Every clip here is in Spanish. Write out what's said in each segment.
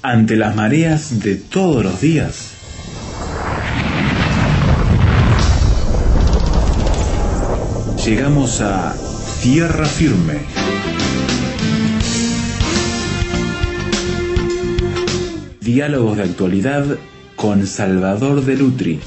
Ante las mareas de todos los días, llegamos a tierra firme. Diálogos de actualidad con Salvador de Lutri.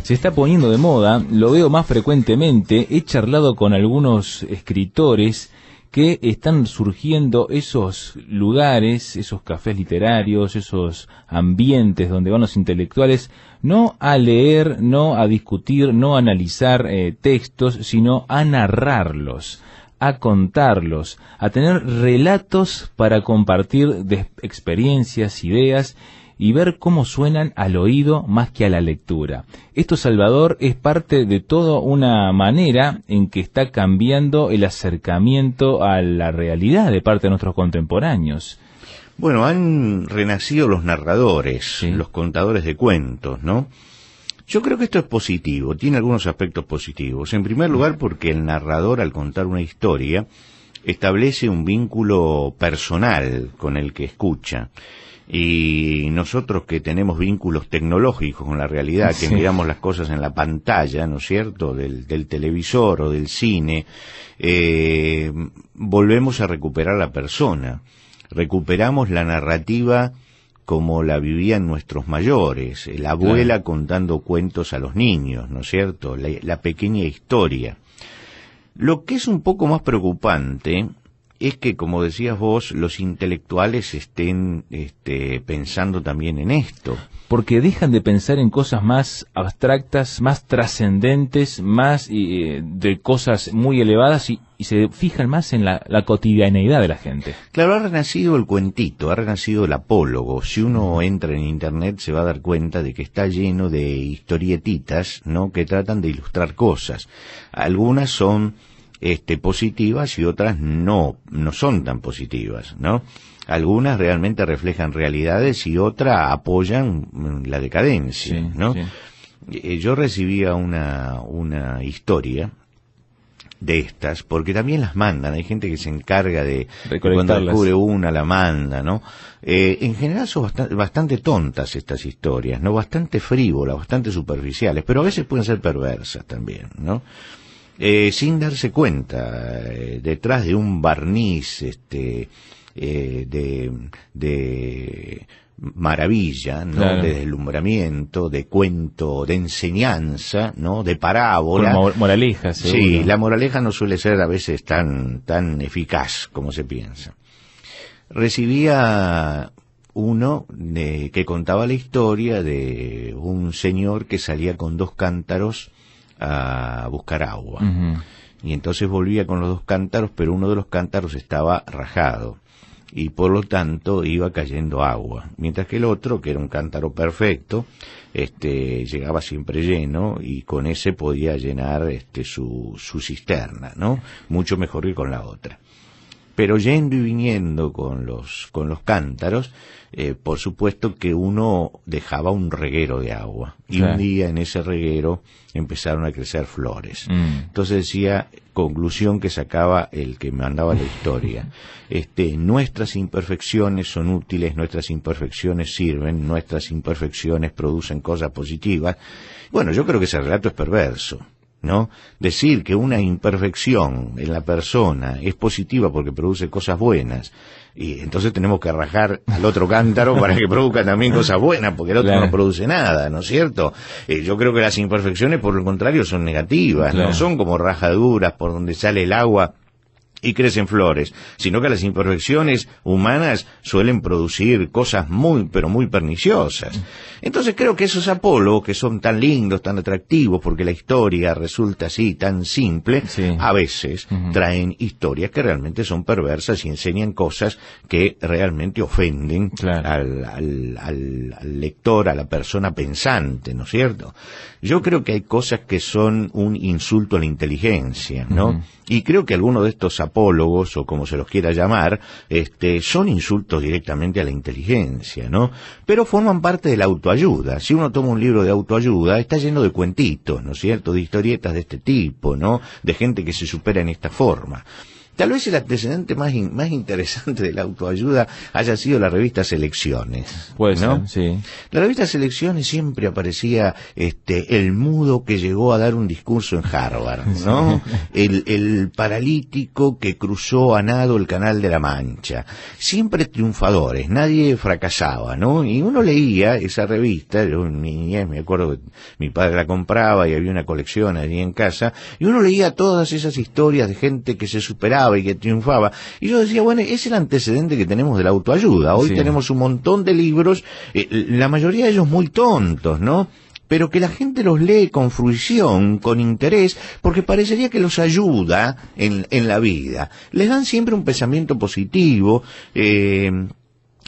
Se está poniendo de moda, lo veo más frecuentemente, he charlado con algunos escritores que están surgiendo esos lugares, esos cafés literarios, esos ambientes donde van los intelectuales, no a leer, no a discutir, no a analizar textos, sino a narrarlos, a contarlos, a tener relatos para compartir de experiencias, ideas, y ver cómo suenan al oído más que a la lectura. Esto, Salvador, es parte de toda una manera en que está cambiando el acercamiento a la realidad de parte de nuestros contemporáneos. Bueno, han renacido los narradores, sí, los contadores de cuentos, ¿no? Yo creo que esto es positivo, tiene algunos aspectos positivos. En primer lugar, porque el narrador, al contar una historia, establece un vínculo personal con el que escucha. Y nosotros que tenemos vínculos tecnológicos con la realidad, que sí, miramos las cosas en la pantalla, ¿no es cierto?, del televisor o del cine, volvemos a recuperar la persona, recuperamos la narrativa como la vivían nuestros mayores, la abuela contando cuentos a los niños, ¿no es cierto?, la pequeña historia. Lo que es un poco más preocupante es que, como decías vos, los intelectuales estén pensando también en esto. Porque dejan de pensar en cosas más abstractas, más trascendentes, más de cosas muy elevadas y se fijan más en la cotidianeidad de la gente. Claro, ha renacido el cuentito, ha renacido el apólogo. Si uno entra en Internet se va a dar cuenta de que está lleno de historietitas, ¿no?, que tratan de ilustrar cosas. Algunas son positivas y otras no son tan positivas, ¿no? Algunas realmente reflejan realidades y otras apoyan la decadencia, sí, ¿no? Sí. Yo recibía una historia de estas, porque también las mandan, hay gente que se encarga de cuando descubre una la manda, ¿no? En general son bastante tontas estas historias, ¿no? Bastante frívolas, bastante superficiales, pero a veces pueden ser perversas también, ¿no? Sin darse cuenta, detrás de un barniz de maravilla, ¿no? Claro. De deslumbramiento, de cuento, de enseñanza, ¿no? De parábola. Moraleja, seguro. Sí, la moraleja no suele ser a veces tan eficaz como se piensa. Recibía uno que contaba la historia de un señor que salía con 2 cántaros a buscar agua. Uh-huh. Y entonces volvía con los 2 cántaros, pero uno de los cántaros estaba rajado y por lo tanto iba cayendo agua, mientras que el otro, que era un cántaro perfecto, llegaba siempre lleno y con ese podía llenar su cisterna, ¿no? Mucho mejor que con la otra. Pero yendo y viniendo con los cántaros, por supuesto que uno dejaba un reguero de agua. Y un día en ese reguero empezaron a crecer flores. Entonces decía, conclusión que sacaba el que mandaba la historia, nuestras imperfecciones son útiles, nuestras imperfecciones sirven, nuestras imperfecciones producen cosas positivas. Bueno, yo creo que ese relato es perverso, ¿no? Decir que una imperfección en la persona es positiva porque produce cosas buenas, y entonces tenemos que rajar al otro cántaro para que produzca también cosas buenas, porque el otro no produce nada, ¿no es cierto? Yo creo que las imperfecciones, por el contrario, son negativas, no son como rajaduras por donde sale el agua y crecen flores, sino que las imperfecciones humanas suelen producir cosas pero muy perniciosas. Entonces creo que esos apólogos, que son tan lindos, tan atractivos, porque la historia resulta así tan simple, a veces traen historias que realmente son perversas y enseñan cosas que realmente ofenden al lector, a la persona pensante, ¿no es cierto? Yo creo que hay cosas que son un insulto a la inteligencia, ¿no? Y creo que algunos de estos apólogos, o como se los quiera llamar, son insultos directamente a la inteligencia, ¿no? Pero forman parte de la autoayuda. Si uno toma un libro de autoayuda, está lleno de cuentitos, ¿no es cierto?, de historietas de este tipo, ¿no?, de gente que se supera en esta forma. Tal vez el antecedente más interesante de la autoayuda haya sido la revista Selecciones. Puede ¿no? ser, sí. La revista Selecciones siempre aparecía el mudo que llegó a dar un discurso en Harvard, ¿no? El paralítico que cruzó a nado el Canal de la Mancha. Siempre triunfadores, nadie fracasaba, ¿no? Y uno leía esa revista, yo en mi niñez me acuerdo que mi padre la compraba y había una colección allí en casa, y uno leía todas esas historias de gente que se superaba y que triunfaba, y yo decía, bueno, es el antecedente que tenemos de la autoayuda. Hoy tenemos un montón de libros, la mayoría de ellos muy tontos, ¿no? Pero que la gente los lee con fruición, con interés, porque parecería que los ayuda en la vida. Les dan siempre un pensamiento positivo,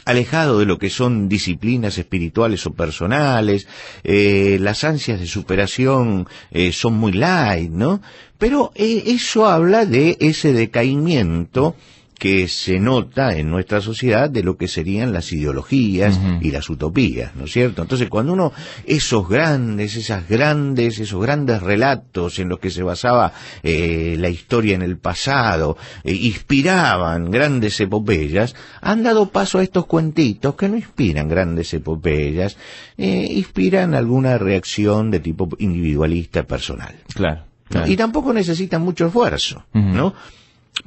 alejado de lo que son disciplinas espirituales o personales, las ansias de superación son muy light, ¿no? Pero eso habla de ese decaimiento que se nota en nuestra sociedad de lo que serían las ideologías y las utopías, ¿no es cierto? Entonces, cuando esos grandes relatos en los que se basaba la historia en el pasado, inspiraban grandes epopeyas, han dado paso a estos cuentitos que no inspiran grandes epopeyas, inspiran alguna reacción de tipo individualista personal. Claro. ¿No? Y tampoco necesitan mucho esfuerzo, ¿no?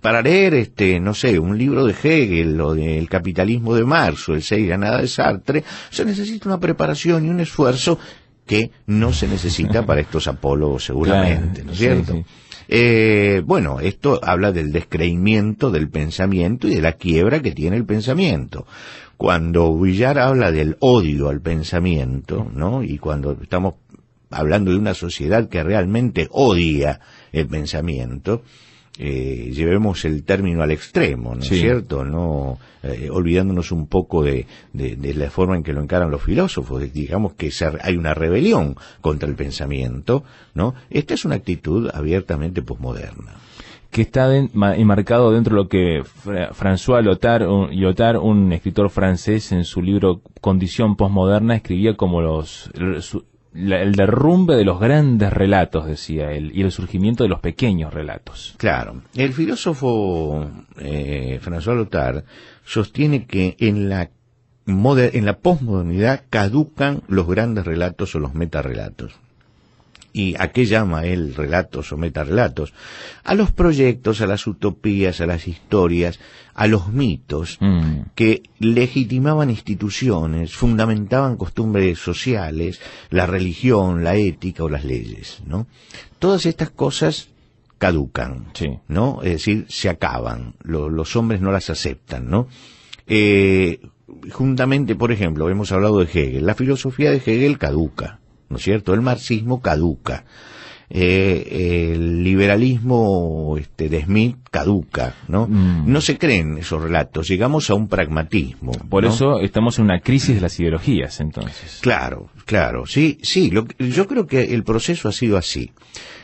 Para leer, no sé, un libro de Hegel o de El capitalismo de Marx o El Ser y la Nada de Sartre, se necesita una preparación y un esfuerzo que no se necesita para estos apólogos seguramente, ¿no es cierto? Sí. Bueno, esto habla del descreimiento del pensamiento y de la quiebra que tiene el pensamiento. Cuando Vuillard habla del odio al pensamiento, ¿no? Y cuando estamos hablando de una sociedad que realmente odia el pensamiento, llevemos el término al extremo, ¿no es cierto? No olvidándonos un poco de la forma en que lo encaran los filósofos, digamos que hay una rebelión contra el pensamiento, ¿no? Esta es una actitud abiertamente posmoderna. Que está enmarcado dentro de lo que François Lyotard, un escritor francés, en su libro Condición Postmoderna, escribía como el derrumbe de los grandes relatos, decía él, y el surgimiento de los pequeños relatos. Claro. El filósofo François Lyotard sostiene que en la posmodernidad caducan los grandes relatos o los metarrelatos. ¿Y a qué llama él relatos o metarrelatos? A los proyectos, a las utopías, a las historias, a los mitos que legitimaban instituciones, fundamentaban costumbres sociales, la religión, la ética o las leyes, ¿no? Todas estas cosas caducan, ¿no? Es decir, se acaban, los hombres no las aceptan, ¿no? Juntamente, por ejemplo, hemos hablado de Hegel, la filosofía de Hegel caduca, ¿no es cierto? El marxismo caduca, el liberalismo de Smith caduca, ¿no? No se creen esos relatos, llegamos a un pragmatismo. Por ¿no? eso estamos en una crisis de las ideologías, entonces. Claro, sí, yo creo que el proceso ha sido así.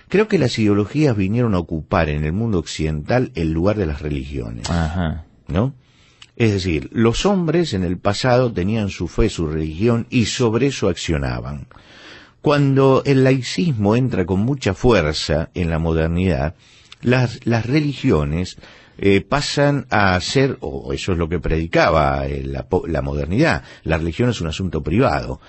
Creo que las ideologías vinieron a ocupar en el mundo occidental el lugar de las religiones, ¿no? Es decir, los hombres en el pasado tenían su fe, su religión, y sobre eso accionaban. Cuando el laicismo entra con mucha fuerza en la modernidad, las religiones pasan a ser, o eso es lo que predicaba la modernidad, la religión es un asunto privado.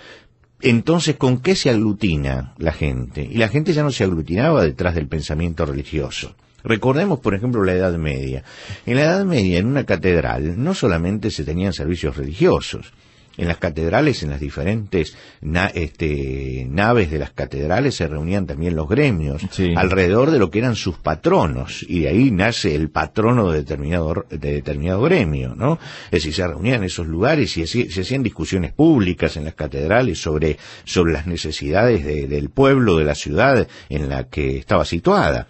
Entonces, ¿con qué se aglutina la gente? Y la gente ya no se aglutinaba detrás del pensamiento religioso. Recordemos, por ejemplo, la Edad Media. En la Edad Media, en una catedral, no solamente se tenían servicios religiosos. En las catedrales, en las diferentes naves de las catedrales se reunían también los gremios, alrededor de lo que eran sus patronos, y de ahí nace el patrono de determinado gremio, ¿no? Es decir, se reunían en esos lugares y se hacían discusiones públicas en las catedrales sobre las necesidades del pueblo, de la ciudad en la que estaba situada.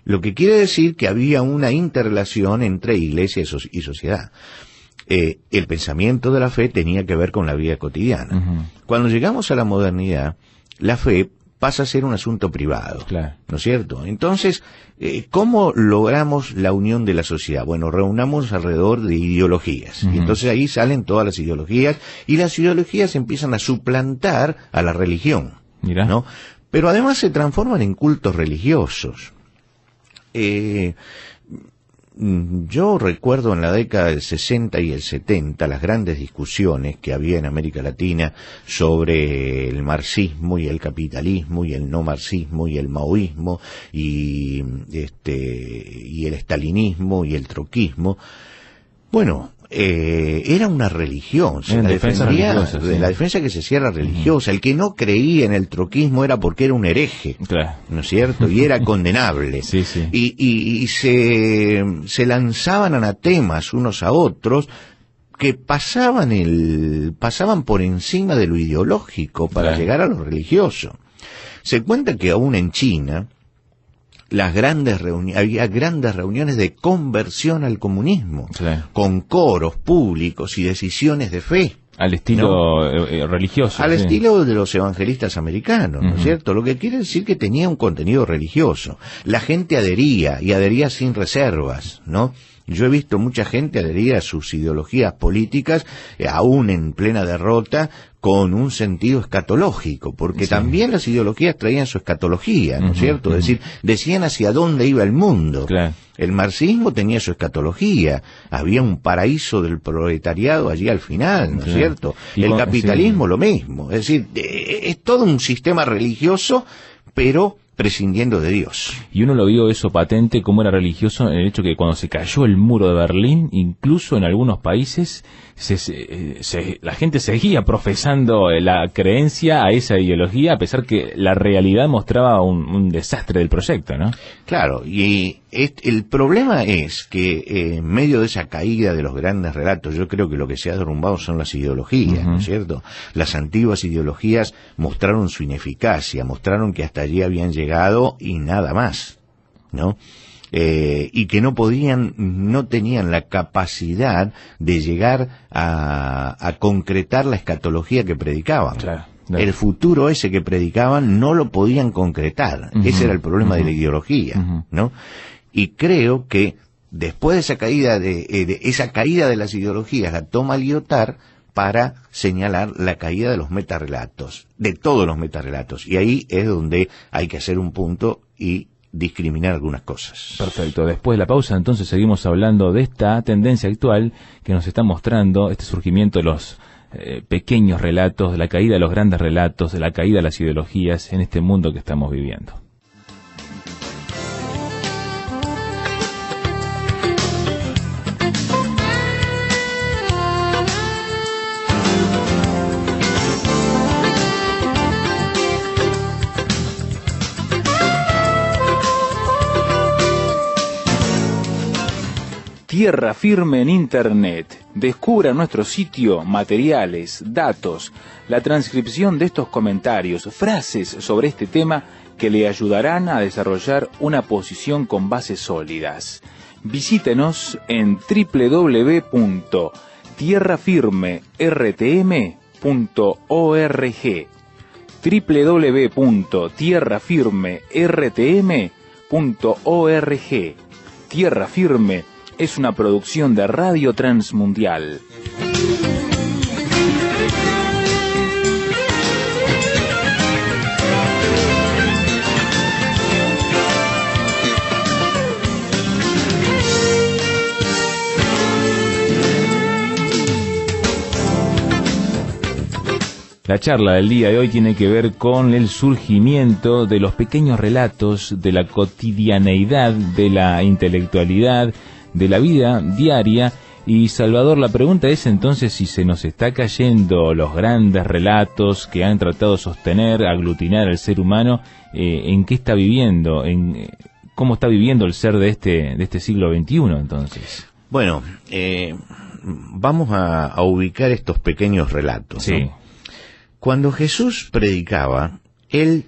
Lo que quiere decir que había una interrelación entre iglesia y sociedad. El pensamiento de la fe tenía que ver con la vida cotidiana. Cuando llegamos a la modernidad, la fe pasa a ser un asunto privado, ¿no es cierto? Entonces, ¿cómo logramos la unión de la sociedad? Bueno, reunamos alrededor de ideologías, y entonces ahí salen todas las ideologías, y las ideologías empiezan a suplantar a la religión, ¿no? Pero además se transforman en cultos religiosos. yo recuerdo en la década del 60 y el 70 las grandes discusiones que había en América Latina sobre el marxismo y el capitalismo y el no marxismo y el maoísmo y el estalinismo y el troquismo. Bueno, era una religión, la defensa que se hacía era religiosa. El que no creía en el troquismo era porque era un hereje, claro, ¿no es cierto? Y era condenable. Sí, sí. Y se lanzaban anatemas unos a otros que pasaban por encima de lo ideológico para claro, llegar a lo religioso. Se cuenta que aún en China había grandes reuniones de conversión al comunismo, claro, con coros públicos y decisiones de fe. Al estilo, ¿no? Religioso. Al estilo de los evangelistas americanos, ¿no es cierto? Lo que quiere decir que tenía un contenido religioso. La gente adhería, y adhería sin reservas, ¿no? Yo he visto mucha gente adherir a sus ideologías políticas, aún en plena derrota, con un sentido escatológico, porque sí, también las ideologías traían su escatología, ¿no es cierto? Es decir, decían hacia dónde iba el mundo. Claro. El marxismo tenía su escatología, había un paraíso del proletariado allí al final, ¿no es cierto? El capitalismo lo mismo, es decir, es todo un sistema religioso, pero prescindiendo de Dios. Y uno lo vio eso patente, como era religioso, en el hecho que cuando se cayó el muro de Berlín, incluso en algunos países, la gente seguía profesando la creencia a esa ideología, a pesar que la realidad mostraba un desastre del proyecto, ¿no? Claro, y el problema es que en medio de esa caída de los grandes relatos, yo creo que lo que se ha derrumbado son las ideologías, ¿no es cierto? Las antiguas ideologías mostraron su ineficacia, mostraron que hasta allí habían llegado y nada más, ¿no? Y que no tenían la capacidad de llegar a concretar la escatología que predicaban. Claro. El futuro ese que predicaban no lo podían concretar. Ese era el problema de la ideología, ¿no? Y creo que después de esa caída de las ideologías, la toma Lyotard para señalar la caída de los metarrelatos, de todos los metarrelatos. Y ahí es donde hay que hacer un punto y discriminar algunas cosas. Perfecto. Después de la pausa, entonces, seguimos hablando de esta tendencia actual que nos está mostrando este surgimiento de los pequeños relatos, de la caída de los grandes relatos, de la caída de las ideologías en este mundo que estamos viviendo. Tierra Firme en Internet. Descubra nuestro sitio, materiales, datos, la transcripción de estos comentarios, frases sobre este tema que le ayudarán a desarrollar una posición con bases sólidas. Visítenos en www.tierrafirmertm.org www.tierrafirmertm.org. Tierra Firme es una producción de Radio Transmundial. La charla del día de hoy tiene que ver con el surgimiento de los pequeños relatos, de la cotidianeidad, de la intelectualidad, de la vida diaria. Y Salvador, la pregunta es entonces si se nos está cayendo los grandes relatos que han tratado de sostener, aglutinar al ser humano, ¿en qué está viviendo? ¿Cómo está viviendo el ser de este siglo XXI entonces? Bueno, vamos a ubicar estos pequeños relatos, ¿no? Sí. Cuando Jesús predicaba, él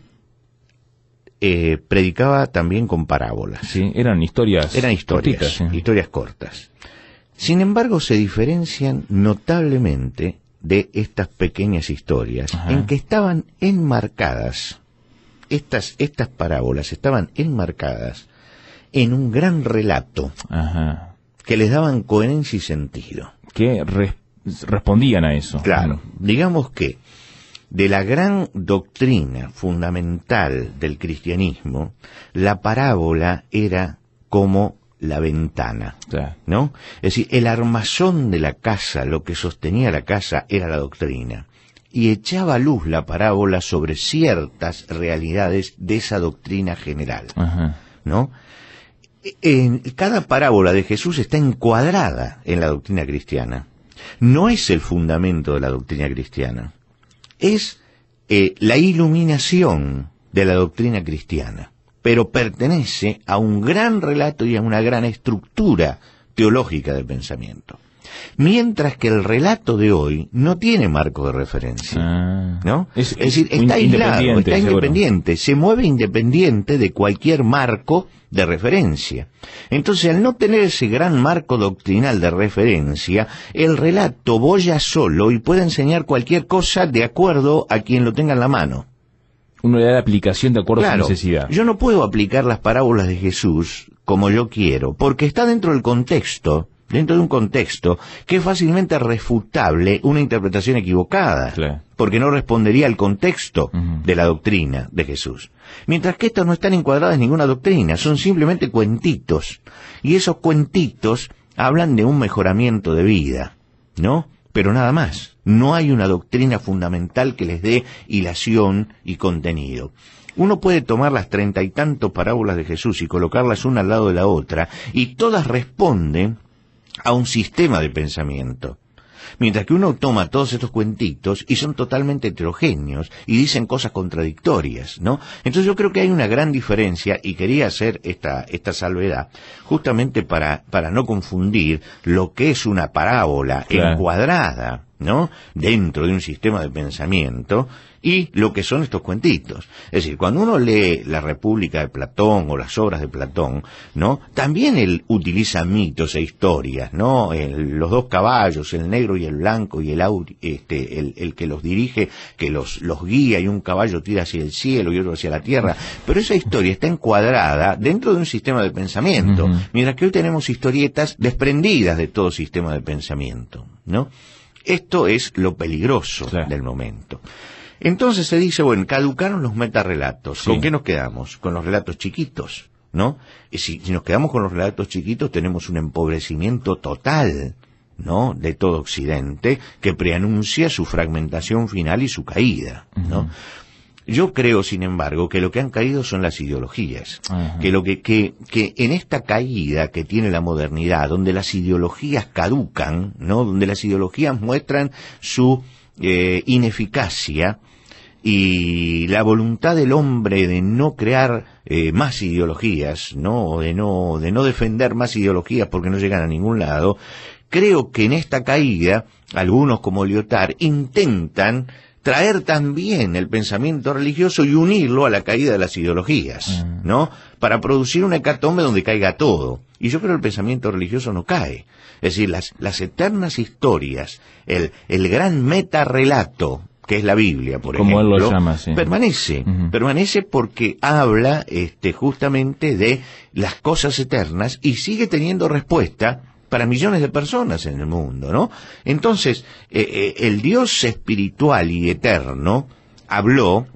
predicaba también con parábolas. Sí, eran historias cortitas, ¿sí? Historias cortas. Sin embargo, se diferencian notablemente de estas pequeñas historias. Ajá. En que estaban enmarcadas, estas parábolas estaban enmarcadas en un gran relato. Ajá. Que les daban coherencia y sentido. Que respondían a eso. Claro, digamos que de la gran doctrina fundamental del cristianismo, la parábola era como la ventana, Claro. ¿no? Es decir, el armazón de la casa, lo que sostenía la casa, era la doctrina. Y echaba a luz la parábola sobre ciertas realidades de esa doctrina general, Ajá. ¿no? Cada parábola de Jesús está encuadrada en la doctrina cristiana. No es el fundamento de la doctrina cristiana. Es la iluminación de la doctrina cristiana, pero pertenece a un gran relato y a una gran estructura teológica del pensamiento. Mientras que el relato de hoy no tiene marco de referencia, ¿no? Es decir, está aislado, está independiente, se mueve independiente de cualquier marco de referencia. Entonces, al no tener ese gran marco doctrinal de referencia, el relato boya solo y puede enseñar cualquier cosa de acuerdo a quien lo tenga en la mano. Uno le da la aplicación de acuerdo a su necesidad. Yo no puedo aplicar las parábolas de Jesús como yo quiero, porque está dentro del contexto, dentro de un contexto que es fácilmente refutable una interpretación equivocada, Claro. porque no respondería al contexto de la doctrina de Jesús. Mientras que estas no están encuadradas en ninguna doctrina, son simplemente cuentitos, y esos cuentitos hablan de un mejoramiento de vida, ¿no? Pero nada más, no hay una doctrina fundamental que les dé hilación y contenido. Uno puede tomar las 30 y tantos parábolas de Jesús y colocarlas una al lado de la otra, y todas responden a un sistema de pensamiento. Mientras que uno toma todos estos cuentitos y son totalmente heterogéneos y dicen cosas contradictorias, ¿no? Entonces yo creo que hay una gran diferencia y quería hacer esta salvedad justamente para no confundir lo que es una parábola encuadrada, ¿no?, dentro de un sistema de pensamiento y lo que son estos cuentitos. Es decir, cuando uno lee La República de Platón o las obras de Platón, ¿no?, también él utiliza mitos e historias, ¿no? Los dos caballos, el negro y el blanco, y el que los dirige, que los guía, y un caballo tira hacia el cielo y otro hacia la tierra. Pero esa historia está encuadrada dentro de un sistema de pensamiento, mientras que hoy tenemos historietas desprendidas de todo sistema de pensamiento, ¿no? Esto es lo peligroso del momento. Entonces se dice, bueno, caducaron los metarrelatos. ¿Con qué nos quedamos? Con los relatos chiquitos, ¿no? Y si nos quedamos con los relatos chiquitos, tenemos un empobrecimiento total, ¿no?, de todo Occidente, que preanuncia su fragmentación final y su caída, ¿no? Yo creo, sin embargo, que lo que han caído son las ideologías. Que en esta caída que tiene la modernidad, donde las ideologías caducan, ¿no?, donde las ideologías muestran su ineficacia y la voluntad del hombre de no crear más ideologías, ¿no?, o de no defender más ideologías porque no llegan a ningún lado, creo que en esta caída, algunos como Lyotard intentan traer también el pensamiento religioso y unirlo a la caída de las ideologías, ¿no?, para producir una hecatombe donde caiga todo. Y yo creo que el pensamiento religioso no cae. Es decir, las eternas historias, el gran metarrelato, que es la Biblia, por ejemplo, como él lo llama, permanece porque habla justamente de las cosas eternas y sigue teniendo respuesta para millones de personas en el mundo, ¿no? Entonces, el Dios espiritual y eterno habló,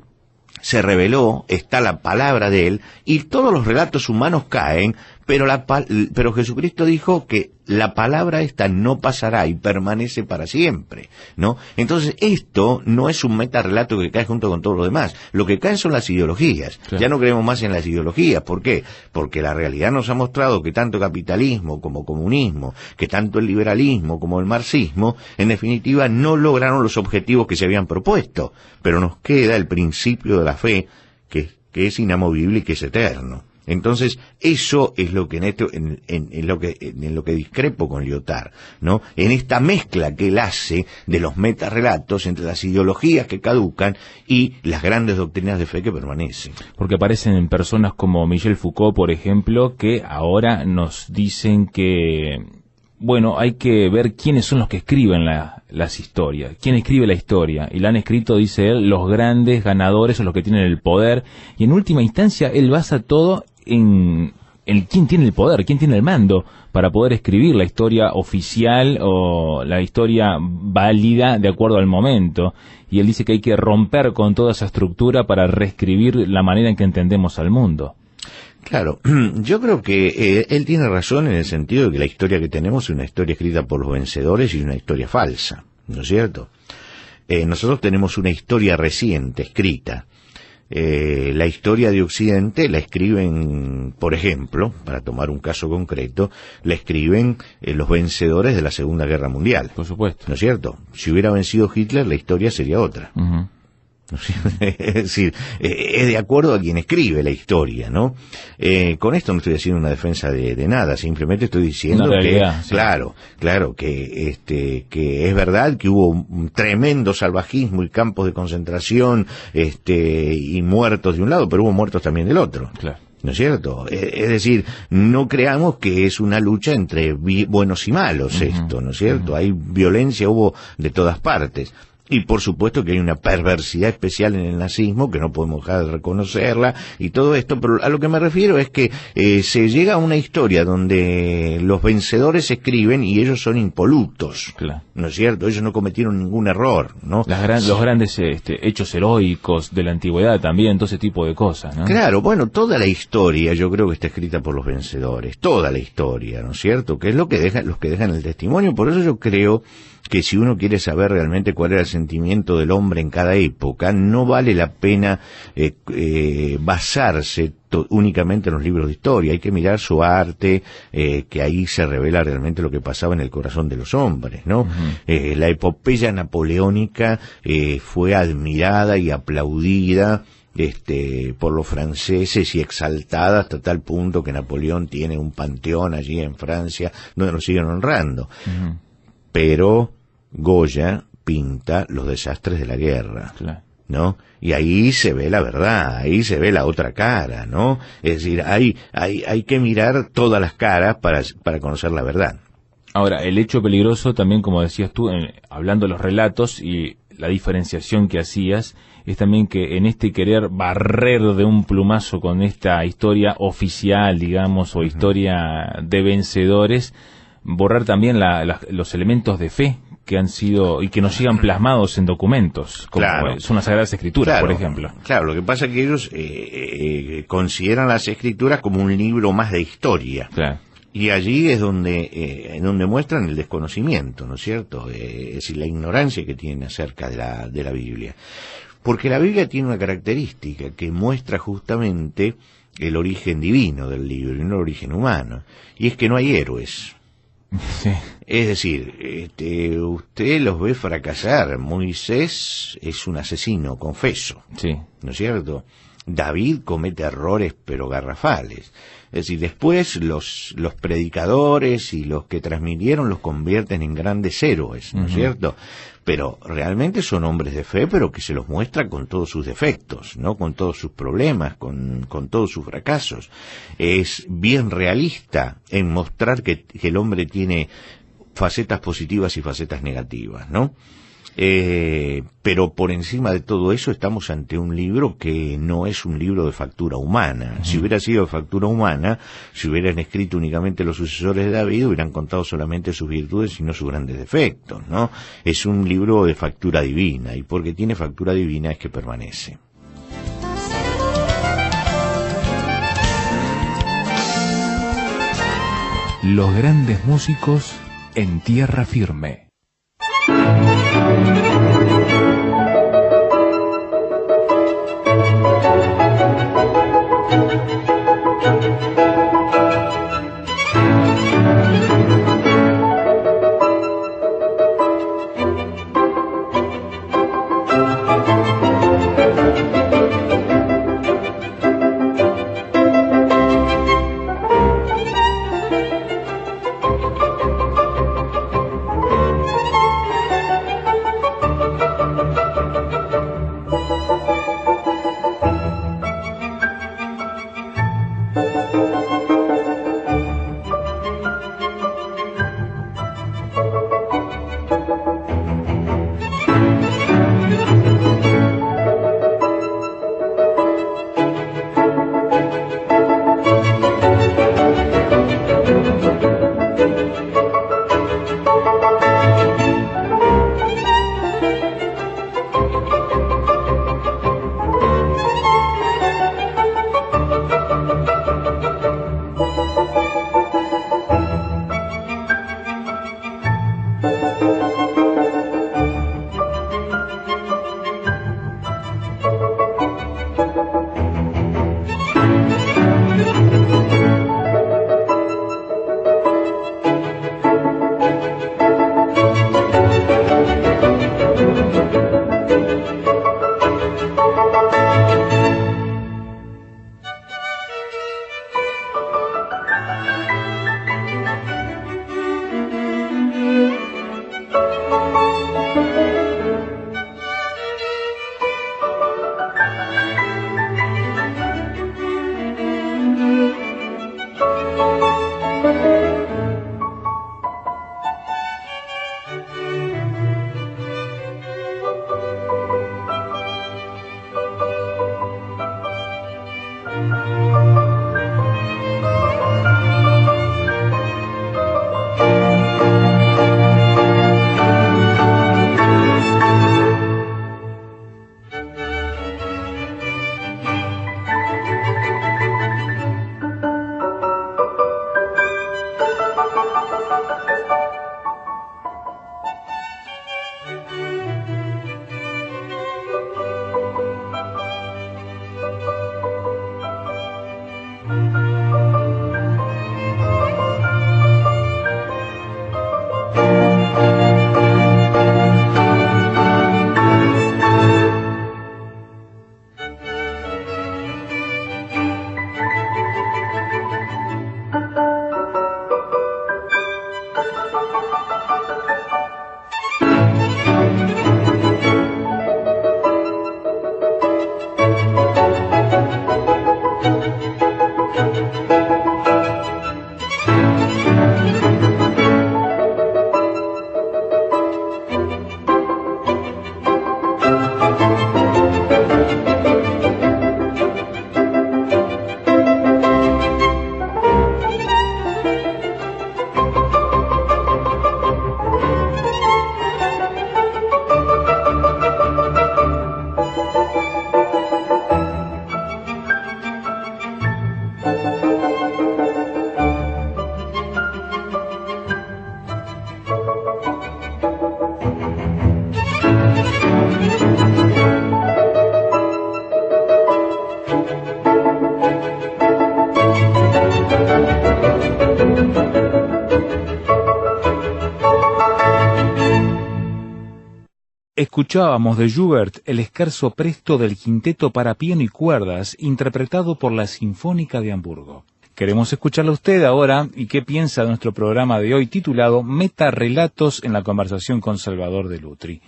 se reveló, está la palabra de él, y todos los relatos humanos caen, pero Jesucristo dijo que la palabra esta no pasará y permanece para siempre, ¿no? Entonces esto no es un metarrelato que cae junto con todo lo demás. Lo que caen son las ideologías. Ya no creemos más en las ideologías. ¿Por qué? Porque la realidad nos ha mostrado que tanto capitalismo como comunismo, que tanto el liberalismo como el marxismo, en definitiva no lograron los objetivos que se habían propuesto. Pero nos queda el principio de la fe, que es inamovible y que es eterno. Entonces, eso es lo que en lo que discrepo con Lyotard, ¿no? En esta mezcla que él hace de los metarrelatos entre las ideologías que caducan y las grandes doctrinas de fe que permanecen. Porque aparecen personas como Michel Foucault, por ejemplo, que ahora nos dicen que, bueno, hay que ver quiénes son los que escriben las historias, quién escribe la historia, y la han escrito, dice él, los grandes ganadores o los que tienen el poder, y en última instancia él basa todo en quién tiene el poder, quién tiene el mando para poder escribir la historia oficial o la historia válida de acuerdo al momento. Y él dice que hay que romper con toda esa estructura para reescribir la manera en que entendemos al mundo. Claro, yo creo que él tiene razón en el sentido de que la historia que tenemos es una historia escrita por los vencedores y una historia falsa, ¿no es cierto? Nosotros tenemos una historia reciente, escrita. La historia de Occidente la escriben, por ejemplo, para tomar un caso concreto, la escriben los vencedores de la Segunda Guerra Mundial. Por supuesto. ¿No es cierto? Si hubiera vencido Hitler, la historia sería otra. Uh-huh. Es decir, es de acuerdo a quien escribe la historia, ¿no? Con esto no estoy haciendo una defensa de nada, simplemente estoy diciendo realidad, que, sí. claro, que es verdad que hubo un tremendo salvajismo y campos de concentración, y muertos de un lado, pero hubo muertos también del otro. Claro. ¿No es cierto? Es decir, no creamos que es una lucha entre buenos y malos esto, ¿no es cierto? Hay violencia, hubo de todas partes. Y por supuesto que hay una perversidad especial en el nazismo que no podemos dejar de reconocerla y todo esto, pero a lo que me refiero es que se llega a una historia donde los vencedores escriben y ellos son impolutos, claro. ¿No es cierto? Ellos no cometieron ningún error, ¿no? Los grandes hechos heroicos de la antigüedad también, todo ese tipo de cosas, ¿no? Claro, bueno, toda la historia yo creo que está escrita por los vencedores, toda la historia, ¿no es cierto? Que es lo que los que dejan el testimonio, por eso yo creo que si uno quiere saber realmente cuál era el sentimiento del hombre en cada época, no vale la pena basarse únicamente en los libros de historia, hay que mirar su arte, que ahí se revela realmente lo que pasaba en el corazón de los hombres, ¿no? Uh-huh. La epopeya napoleónica fue admirada y aplaudida por los franceses y exaltada hasta tal punto que Napoleón tiene un panteón allí en Francia donde lo siguen honrando. Uh-huh. Pero Goya pinta los desastres de la guerra, claro. ¿No? Y ahí se ve la verdad, ahí se ve la otra cara, ¿no? Es decir, hay que mirar todas las caras para conocer la verdad. Ahora, el hecho peligroso también, como decías tú, hablando de los relatos y la diferenciación que hacías, es también que en este querer barrer de un plumazo con esta historia oficial, digamos, o historia de vencedores, borrar también los elementos de fe que han sido y que nos sigan plasmados en documentos, como son las Sagradas Escrituras, por ejemplo. Claro, lo que pasa es que ellos consideran las Escrituras como un libro más de historia. Claro. Y allí es donde muestran el desconocimiento, ¿no es cierto? Es decir, la ignorancia que tienen acerca de la Biblia. Porque la Biblia tiene una característica que muestra justamente el origen divino del libro y no el origen humano. Y es que no hay héroes. Sí. Es decir, usted los ve fracasar. Moisés es un asesino, confeso. Sí. ¿No es cierto? David comete errores pero garrafales. Es decir, después los predicadores y los que transmitieron los convierten en grandes héroes, ¿no es cierto? Pero realmente son hombres de fe, pero que se los muestra con todos sus defectos, ¿no? Con todos sus problemas, con todos sus fracasos. Es bien realista en mostrar que el hombre tiene facetas positivas y facetas negativas, ¿no? Pero por encima de todo eso estamos ante un libro que no es un libro de factura humana. Si hubiera sido de factura humana, si hubieran escrito únicamente los sucesores de David, hubieran contado solamente sus virtudes y no sus grandes defectos, ¿no? Es un libro de factura divina, y porque tiene factura divina es que permanece. Los grandes músicos en tierra firme. Escuchábamos de Schubert el Scherzo Presto del quinteto para piano y cuerdas, interpretado por la Sinfónica de Hamburgo. Queremos escucharle a usted ahora y qué piensa de nuestro programa de hoy titulado Metarrelatos en la conversación con Salvador de Lutri.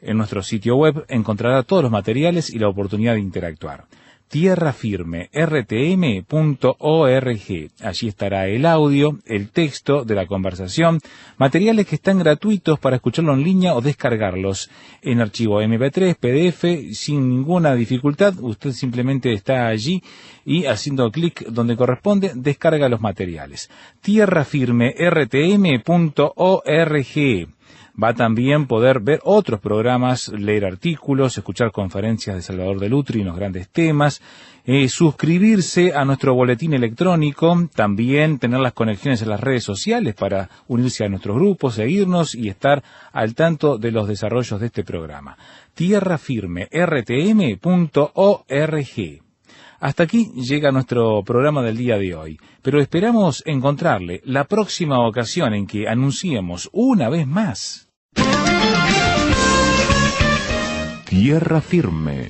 En nuestro sitio web encontrará todos los materiales y la oportunidad de interactuar. tierrafirme.rtm.org. Allí estará el audio, el texto de la conversación, materiales que están gratuitos para escucharlo en línea o descargarlos en archivo MP3, PDF, sin ninguna dificultad. Usted simplemente está allí y haciendo clic donde corresponde, descarga los materiales. tierrafirme.rtm.org. Va a también poder ver otros programas, leer artículos, escuchar conferencias de Salvador de Lutri en los grandes temas, suscribirse a nuestro boletín electrónico, también tener las conexiones en las redes sociales para unirse a nuestros grupos, seguirnos y estar al tanto de los desarrollos de este programa. tierrafirme.rtm.org. Hasta aquí llega nuestro programa del día de hoy, pero esperamos encontrarle la próxima ocasión en que anunciemos una vez más Tierra Firme.